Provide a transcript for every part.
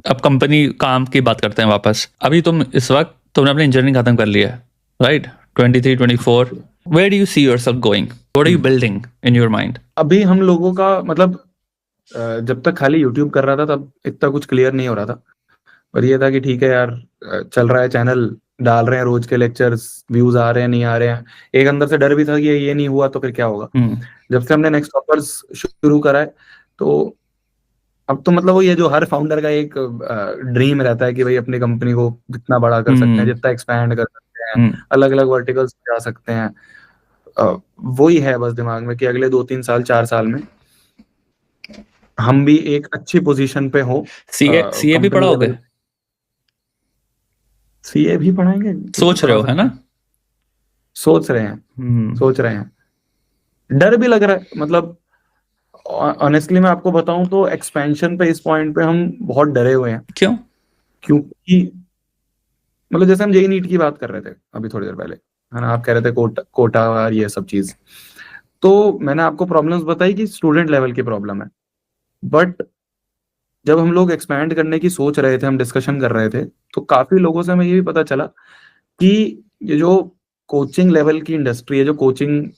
अब कंपनी काम की बात करते हैं वापस। अभी इस वक्त तुमने अपनी इंजीनियरिंग खत्म कर लिया है, right? 23, 24, where do you see yourself going? What are you building in your mind? अभी हम लोगों का मतलब जब तक खाली यूट्यूब कर रहा था तब इतना कुछ क्लियर नहीं हो रहा था, पर ये था कि ठीक है यार, चल रहा है चैनल, डाल रहे हैं रोज के लेक्चर्स, व्यूज आ रहे हैं नहीं आ रहे हैं। एक अंदर से डर भी था कि ये नहीं हुआ तो फिर क्या होगा। जब से हमने नेक्स्ट टॉपर्स शुरू करा है तो अब तो मतलब वो ये जो हर फाउंडर का एक ड्रीम रहता है कि भाई अपनी कंपनी को जितना बड़ा कर सकते हैं, जितना एक्सपैंड कर सकते हैं, अलग अलग वर्टिकल्स जा सकते हैं। वही है बस दिमाग में कि अगले 2-3 साल 4 साल में हम भी एक अच्छी पोजीशन पे हो। सीए भी पढ़ाओगे? सीए भी पढ़ाएंगे, सोच रहे हो, है ना? सोच रहे हैं। डर भी लग रहा है, मतलब ऑनेस्टली मैं आपको बताऊं तो एक्सपेंशन पे इस पॉइंट पे हम बहुत डरे हुए हैं। क्यों? क्योंकि मतलब जैसे हम जेई नीट की बात कर रहे थे अभी थोड़ी देर पहले, है ना, आप कह रहे थे कोटा और ये सब चीज, तो मैंने आपको प्रॉब्लम्स बताई कि स्टूडेंट लेवल की प्रॉब्लम है। बट जब हम लोग एक्सपैंड करने की सोच रहे थे, हम डिस्कशन कर रहे थे, तो काफी लोगों से हमें ये भी पता चला कि ये जो कोचिंग लेवल की इंडस्ट्री है, जो कोचिंग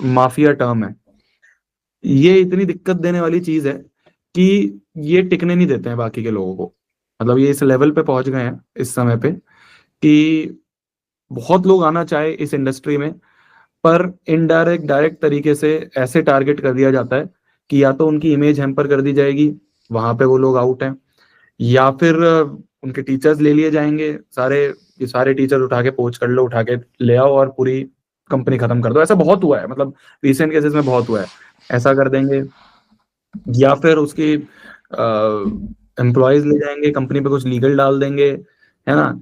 माफिया टर्म है, ये इतनी दिक्कत देने वाली चीज है कि ये टिकने नहीं देते हैं बाकी के लोगों को। मतलब ये इस लेवल पे पहुंच गए हैं इस समय पे कि बहुत लोग आना चाहे इस इंडस्ट्री में, पर इनडायरेक्ट डायरेक्ट तरीके से ऐसे टारगेट कर दिया जाता है कि या तो उनकी इमेज हैम्पर कर दी जाएगी, वहां पे वो लोग आउट हैं, या फिर उनके टीचर्स ले लिए जाएंगे, सारे टीचर उठा के पोच कर लो, उठा के ले आओ और पूरी कंपनी खत्म कर दो। ऐसा बहुत हुआ है, मतलब रिसेंट केसेस में बहुत हुआ है, ऐसा कर देंगे। या फिर उसकी एम्प्लॉयज ले जाएंगे, कंपनी पे कुछ लीगल डाल देंगे, है ना,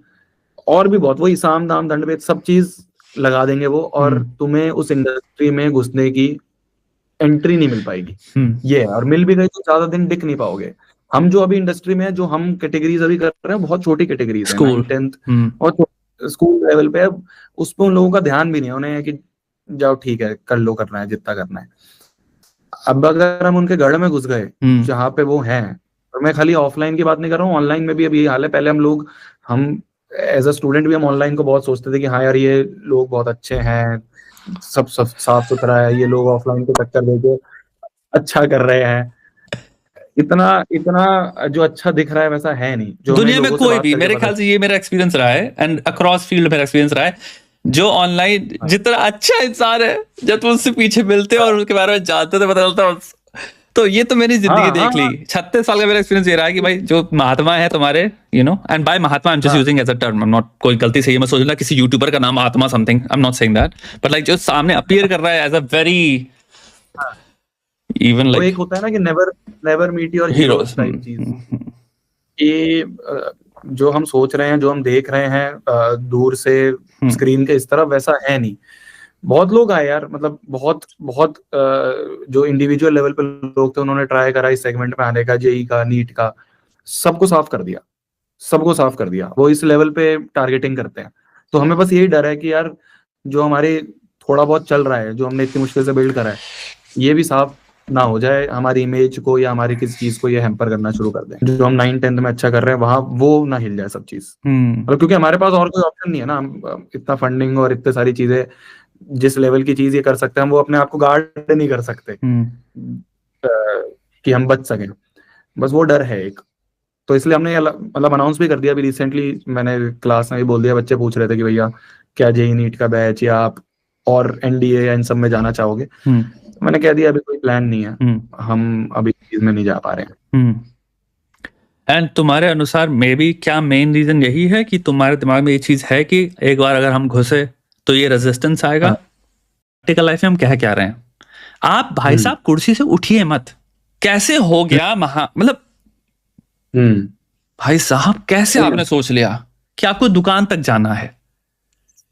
और भी बहुत, वही साम दाम दंड भेद सब चीज लगा देंगे वो, और तुम्हें उस इंडस्ट्री में घुसने की एंट्री नहीं मिल पाएगी। ये है, और मिल भी गई तो ज्यादा दिन टिक नहीं पाओगे। हम जो अभी इंडस्ट्री में है, जो हम कैटेगरीज अभी कर रहे हैं, बहुत छोटी कैटेगरीज है, 9th 10th और स्कूल लेवल पे। अब उस पर उन लोगों का ध्यान भी नहीं है, उन्हें है कि जाओ ठीक है कर लो, करना है जितना करना है। अब अगर हम उनके गढ़ में घुस गए जहाँ पे वो हैं, और मैं खाली ऑफलाइन की बात नहीं कर रहा हूँ, ऑनलाइन में भी अब यही हाल है। पहले हम एज अ स्टूडेंट भी हम ऑनलाइन को बहुत सोचते थे कि हाँ यार ये लोग बहुत अच्छे हैं, सब साफ सुथरा है, ये लोग ऑफलाइन के चक्कर देके अच्छा कर रहे हैं। इतना इतना जो अच्छा दिख रहा है वैसा है नहीं। जो दुनिया में कोई भी, मेरे ख्याल से ये मेरा एक्सपीरियंस रहा है, एंड अक्रॉस फील्ड मेरा एक्सपीरियंस रहा है, जो ऑनलाइन जितना अच्छा इंसान है, जब तुम उससे पीछे मिलते हो और उसके बारे में जानते हो तो पता चलता। तो ये तो मेरी जिंदगी देख ली। 36 साल का मेरा एक्सपीरियंस ये रहा है कि भाई जो महात्मा है तुम्हारे, you know, and by mahatma I am just using as a term, I am not, कोई गलती से ये मत सोचना किसी यूट्यूबर का नाम महात्मा something, I am not saying that, but like जो सामने अपीयर कर रहा है as a very even like, एक होता है ना कि never meet your heroes type चीज। ये जो हम सोच रहे हैं, जो हम देख रहे हैं दूर से स्क्रीन के इस तरफ, वैसा है नहीं। बहुत लोग आए यार, मतलब बहुत बहुत जो इंडिविजुअल लेवल पे लोग थे, उन्होंने ट्राई करा इस सेगमेंट में आने का, जेई का, नीट का, सबको साफ कर दिया। वो इस लेवल पे टारगेटिंग करते हैं। तो हमें बस यही डर है कि यार जो हमारे थोड़ा बहुत चल रहा है, जो हमने इतनी मुश्किल से बिल्ड करा है, ये भी साफ ना हो जाए, हमारी इमेज को या हमारी किसी चीज को ये हैम्पर करना शुरू कर दें। जो हम 9th 10th में अच्छा कर रहे हैं वहां वो ना हिल जाए सब चीज। मतलब क्योंकि हमारे पास और कोई ऑप्शन नहीं है ना, हम इतना फंडिंग और इतने सारी चीजें, जिस लेवल की चीज ये कर सकते हैं, हम वो अपने आप को गार्ड नहीं कर सकते कि हम बच सकें। बस वो डर है एक। तो इसलिए हमने मतलब अनाउंस भी कर दिया अभी रिसेंटली, मैंने क्लास में भी बोल दिया, बच्चे पूछ रहे थे कि भैया क्या जेई नीट का बैच या आप और एनडीए या इन सब में जाना चाहोगे। मैंने कह दिया अभी कोई प्लान नहीं है, हम अभी चीज में नहीं जा पा रहे हैं। एंड तुम्हारे अनुसार मे बी क्या मेन रीजन यही है कि तुम्हारे दिमाग में ये चीज है कि एक बार अगर हम घुसे तो ये रेजिस्टेंस आएगा? प्रैक्टिकल लाइफ में हम कह क्या रहे हैं? आप भाई साहब कुर्सी से उठिए मत। कैसे हो गया मतलब भाई साहब कैसे आपने सोच लिया कि आपको दुकान तक जाना है?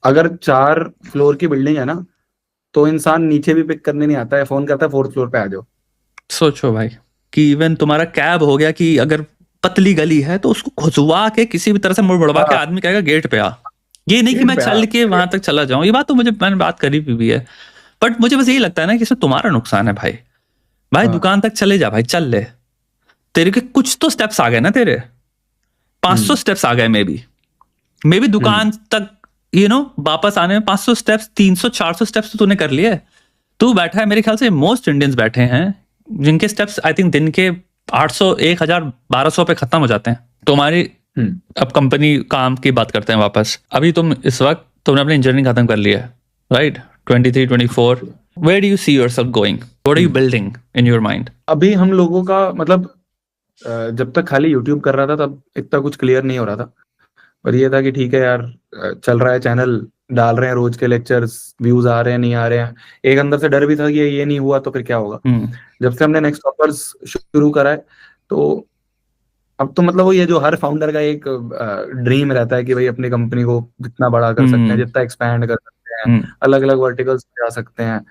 अगर 4 फ्लोर की बिल्डिंग है ना, तो इंसान नीचे भी पिक करने नहीं आता है, फोन करता है 4th फ्लोर पे आ जाओ। सोचो भाई कि इवन तुम्हारा कैब हो गया कि अगर पतली गली है तो उसको खुजवा के किसी भी तरह से मुड़ बढ़वा के आदमी कहेगा गेट पे आ। ये नहीं कि मैं चल के वहां तक चला जाऊं, ये बात तो मैंने बात करी भी है, बट मुझे बस यही लगता है ना कि इसमें तुम्हारा नुकसान है भाई दुकान तक चले जा भाई, चल ले, तेरे के कुछ तो स्टेप्स आ गए ना तेरे, 500 स्टेप्स आ गए मे बी दुकान तक वापस आने में 500 स्टेप्स, 300-400 स्टेप्स तो तूने कर लिए। तू बैठा है, मेरे ख्याल से मोस्ट इंडियंस बैठे हैं जिनके स्टेप्स आई थिंक दिन के 800, 1000, 1200 पे खत्म हो जाते हैं। तुम्हारी अब कंपनी काम की बात करते हैं वापस। अभी तुम इस वक्त तुमने अपनी इंजीनियरिंग खत्म कर लिया है, right? 23, 24, where do you see yourself going? What are you building in your mind? अभी हम लोगों का मतलब जब तक खाली यूट्यूब कर रहा था तब इतना कुछ क्लियर नहीं हो रहा था, पर ये था कि ठीक है यार, चल रहा है, चैनल डाल रहे हैं, रोज के लेक्चर्स, व्यूज आ रहे हैं नहीं आ रहे हैं। एक अंदर से डर भी था कि ये नहीं हुआ तो फिर क्या होगा। जब से हमने नेक्स्ट टॉपर्स शुरू करा है तो अब तो मतलब वो ये जो हर फाउंडर का एक ड्रीम रहता है कि भाई अपनी कंपनी को जितना बड़ा कर सकते हैं, जितना एक्सपैंड कर सकते हैं, अलग अलग वर्टिकल्स जा सकते हैं।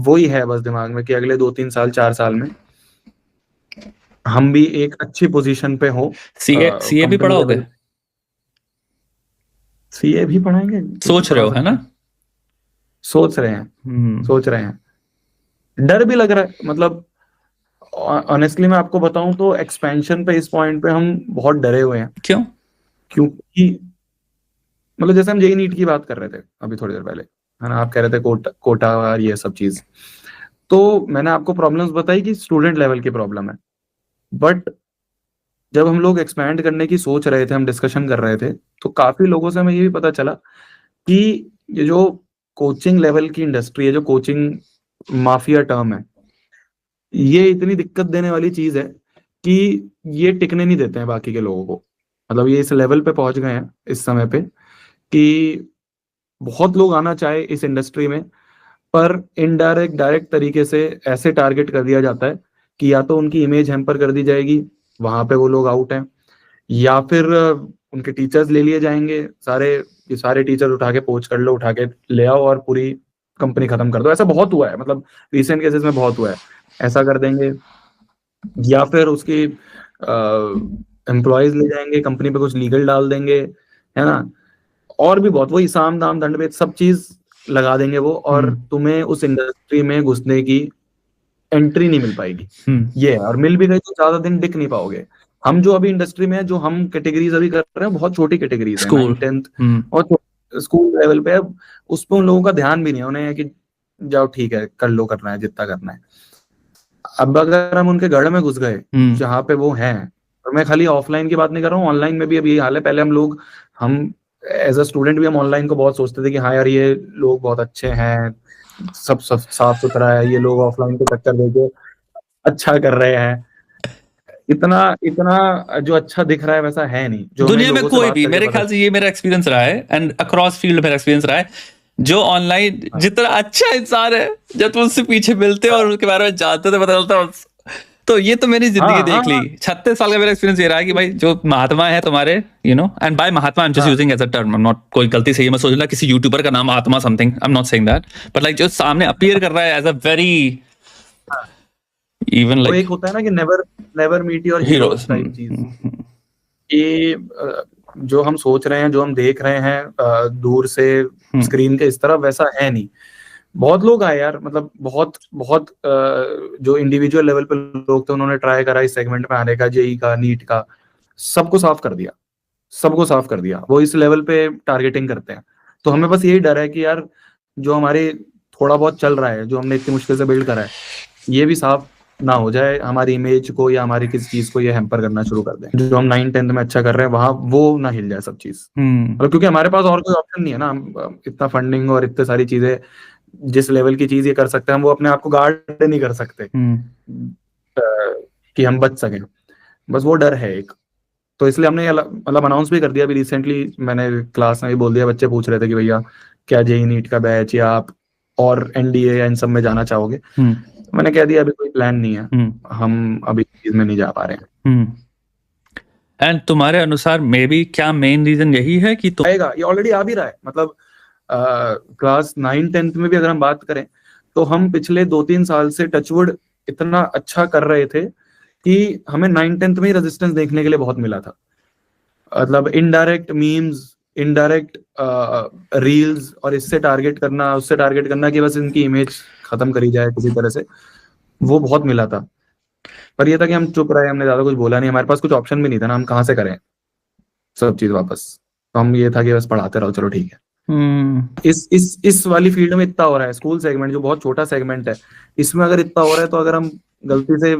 वही है बस दिमाग में कि अगले 2-3 साल 4 साल में हम भी एक अच्छी पोजीशन पे हो। सीए भी पढ़ाओगे? सीए भी पढ़ाएंगे, सोच रहे हो, है ना? सोच रहे हैं। डर भी लग रहा है, मतलब ऑनेस्टली मैं आपको बताऊं तो एक्सपेंशन पे इस पॉइंट पे हम बहुत डरे हुए हैं। क्यों? क्योंकि मतलब जैसे हम जेई नीट की बात कर रहे थे अभी थोड़ी देर पहले, है ना? आप कह रहे थे कोटा और ये सब चीज, तो मैंने आपको प्रॉब्लम्स बताई कि स्टूडेंट लेवल की प्रॉब्लम है। बट जब हम लोग एक्सपैंड करने की सोच रहे थे, हम डिस्कशन कर रहे थे, तो काफी लोगों से हमें ये भी पता चला कि ये जो कोचिंग लेवल की इंडस्ट्री है, जो कोचिंग माफिया टर्म है, ये इतनी दिक्कत देने वाली चीज है कि ये टिकने नहीं देते हैं बाकी के लोगों को। मतलब ये इस लेवल पे पहुंच गए हैं इस समय पे कि बहुत लोग आना चाहे इस इंडस्ट्री में, पर इनडायरेक्ट डायरेक्ट तरीके से ऐसे टारगेट कर दिया जाता है कि या तो उनकी इमेज हैम्पर कर दी जाएगी, वहां पे वो लोग आउट हैं, या फिर उनके टीचर्स ले लिए जाएंगे, सारे टीचर उठा के पोच कर लो, उठा के ले आओ और पूरी कंपनी खत्म कर दो। ऐसा बहुत हुआ है, मतलब रिसेंट केसेस में बहुत हुआ है, ऐसा कर देंगे। या फिर उसकी एम्प्लॉयज ले जाएंगे, कंपनी पे कुछ लीगल डाल देंगे, है ना? और भी बहुत, वही साम दाम दंड भेद सब चीज लगा देंगे वो, और तुम्हें उस इंडस्ट्री में घुसने की एंट्री नहीं मिल पाएगी। ये है, और मिल भी गई तो ज्यादा दिन टिक नहीं पाओगे। हम जो अभी इंडस्ट्री में है, जो हम कैटेगरीज अभी कर रहे हैं, बहुत छोटी कैटेगरीज है, 9th 10th और स्कूल लेवल पे। अब उस पर उन लोगों का ध्यान भी नहीं है, उन्हें है कि जाओ ठीक है, कर लो, करना है जितना करना है। अब अगर हम उनके गढ़ में घुस गए जहाँ पे वो हैं, और मैं खाली ऑफलाइन की बात नहीं कर रहा हूँ, ऑनलाइन में भी अभी हाल है। पहले हम एज अ स्टूडेंट भी हम ऑनलाइन को बहुत सोचते थे कि हाँ यार, ये लोग बहुत अच्छे हैं, सब साफ सुथरा है, ये लोग ऑफलाइन को टक्कर देके अच्छा कर रहे हैं। इतना जो अच्छा दिख रहा है वैसा है नहीं। जो दुनिया में कोई भी, मेरे ख्याल से ये मेरा एक्सपीरियंस रहा है, एंड अक्रॉस फील्ड मेरा एक्सपीरियंस रहा है, जो ऑनलाइन जितना अच्छा इंसान है, जब तुम उससे पीछे मिलते हो और उसके बारे में जानते तो पता चलता। तो ये तो मेरी जिंदगी देख ली, 36 साल का मेरा एक्सपीरियंस ये रहा है कि भाई जो महात्मा है तुम्हारे, and by mahatma I am just using as a term, I am not, कोई गलती से ये मत सोचना किसी यूट्यूबर का नाम महात्मा something, I am not saying that, but like जो सामने अपीयर कर रहा है as a very even like, एक होता है ना कि never meet your heroes type चीज। ये जो हम सोच रहे हैं, जो हम देख रहे हैं दूर से स्क्रीन के इस तरफ, वैसा है नहीं। बहुत लोग आए यार, मतलब बहुत जो इंडिविजुअल लेवल पे लोग थे, उन्होंने ट्राई करा इस सेगमेंट में आने का, जेई का, नीट का, सबको साफ कर दिया। वो इस लेवल पे टारगेटिंग करते हैं। तो हमें बस यही डर है कि यार, जो हमारे थोड़ा बहुत चल रहा है, जो हमने इतनी मुश्किल से बिल्ड करा है, ये भी साफ ना हो जाए, हमारी इमेज को या हमारी किसी चीज को ये हैम्पर करना शुरू कर दें। जो हम 9th 10th में अच्छा कर रहे हैं, वहां वो ना हिल जाए सब चीज। मतलब क्योंकि हमारे पास और कोई ऑप्शन नहीं है ना, हम इतना फंडिंग और इतने सारी चीजें, जिस लेवल की चीज ये कर सकते हैं, हम वो अपने आप को गार्ड नहीं कर सकते कि हम बच सकें। बस वो डर है एक। तो इसलिए हमने मतलब अनाउंस भी कर दिया अभी रिसेंटली, मैंने क्लास में भी बोल दिया। बच्चे पूछ रहे थे कि भैया क्या जेई नीट का बैच या आप और एनडीए या इन सब में जाना चाहोगे? मैंने कह दिया अभी कोई प्लान नहीं है, हम अभी चीज में नहीं जा पा रहे हैं। एंड तुम्हारे अनुसार मे बी क्या मेन रीजन यही है कि आएगा, ये ऑलरेडी आ भी रहा है। मतलब क्लास 9th 10th में भी अगर हम बात करें, तो हम पिछले 2-3 साल से टचवुड इतना अच्छा कर रहे थे कि हमें 9th 10th में ही रेजिस्टेंस देखने के लिए बहुत मिला था। मतलब इनडायरेक्ट मीम्स, इनडायरेक्ट रील्स, और इससे टारगेट करना, उससे टारगेट करना कि बस इनकी इमेज खत्म करी जाए किसी तरह से, वो बहुत मिला था। पर ये था कि हम चुप रहे, हमने ज्यादा कुछ बोला नहीं, हमारे पास कुछ ऑप्शन भी नहीं था ना, हम कहाँ से करें सब चीज वापस। तो हम ये था कि बस पढ़ाते रहो, चलो ठीक है। इस वाली फील्ड में इतना हो रहा है, स्कूल सेगमेंट जो बहुत छोटा सेगमेंट है, इसमें अगर इतना हो रहा है, तो अगर हम गलती से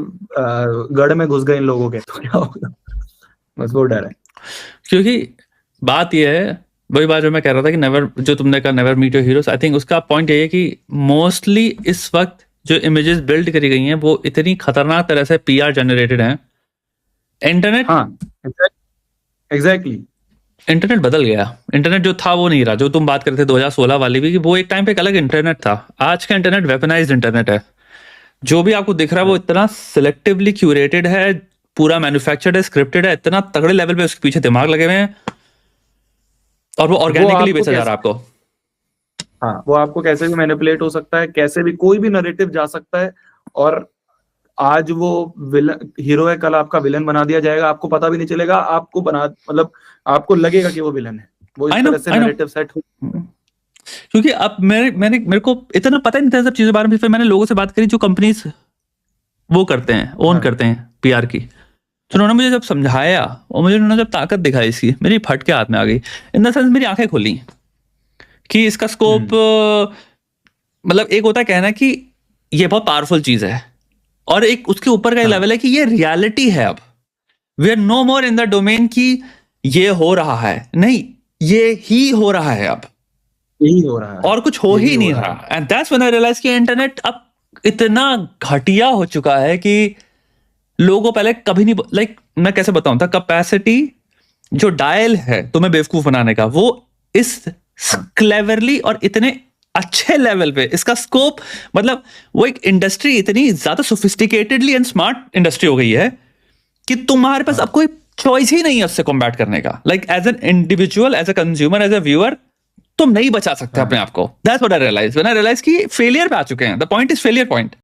गढ़ में घुस गए इन लोगों के तो क्या होगा, बस वो डर है। क्योंकि बात ये है, वही बात जो मैं कह रहा था कि नेवर, जो तुमने कहा never meet your heroes, I think उसका पॉइंट ये है कि मोस्टली इस वक्त जो इमेजेस बिल्ड करी गई हैं वो इतनी खतरनाक तरह से पीआर जनरेटेड हैं। इंटरनेट, हाँ एग्जैक्टली इंटरनेट बदल गया। इंटरनेट जो था वो नहीं रहा, जो तुम बात करते थे 2016 वाली भी, कि वो एक टाइम पे एक अलग इंटरनेट था। आज का इंटरनेट वेपनाइज्ड इंटरनेट है। जो भी आपको दिख रहा है वो इतना सिलेक्टिवली क्यूरेटेड है, पूरा मैन्युफैक्चर्ड है, स्क्रिप्टेड है, इतना तगड़े लेवल पे उसके पीछे दिमाग लगे हुए हैं, और वो ऑर्गेनिकली बेचा जा रहा है आपको। हाँ, वो आपको कैसे भी मैनिपुलेट हो सकता है, कैसे भी कोई भी नरेटिव जा सकता है, और आज वो विलन हीरो है, कल आपका विलन बना दिया जाएगा, आपको पता भी नहीं चलेगा, आपको मतलब आपको लगेगा कि वो विलन है। वो इस तरह से नरेटिव सेट हो। क्योंकि अब मेरे को इतना पता नहीं था सब चीजों के बारे में। फिर मैंने लोगों से बात करी जो कंपनीज वो करते हैं, ओन करते हैं पीआर की, तो उन्होंने मुझे जब समझाया और मुझे उन्होंने जब ताकत दिखाई इसकी, मेरी फट के हाथ में आ गई। इन द सेंस मेरी आंखें खुली कि इसका स्कोप, मतलब एक होता है कहना कि ये बहुत पावरफुल चीज है, और एक उसके ऊपर का लेवल है कि ये रियलिटी है। अब we are no more in the domain कि ये हो रहा है, नहीं, ये ही हो रहा है, अब यही हो रहा है और कुछ हो ही नहीं रहा। And that's when I realize कि इंटरनेट अब इतना घटिया हो चुका है कि लोगों को पहले कभी नहीं, लाइक मैं कैसे बताऊं था, कैपेसिटी जो डायल है तुम्हें बेवकूफ बनाने का, वो इस क्लेवरली और इतने अच्छे लेवल पे इसका स्कोप, मतलब वो एक इंडस्ट्री इतनी ज्यादा सोफिस्टिकेटेडली एंड स्मार्ट इंडस्ट्री हो गई है कि तुम्हारे पास अब कोई चॉइस ही नहीं है उससे कॉम्बैट करने का। Like as an individual, as a consumer, as a viewer, तुम नहीं बचा सकते अपने आप को। That's what I realize when I realize कि फेलियर पे आ चुके हैं। The point is failure point.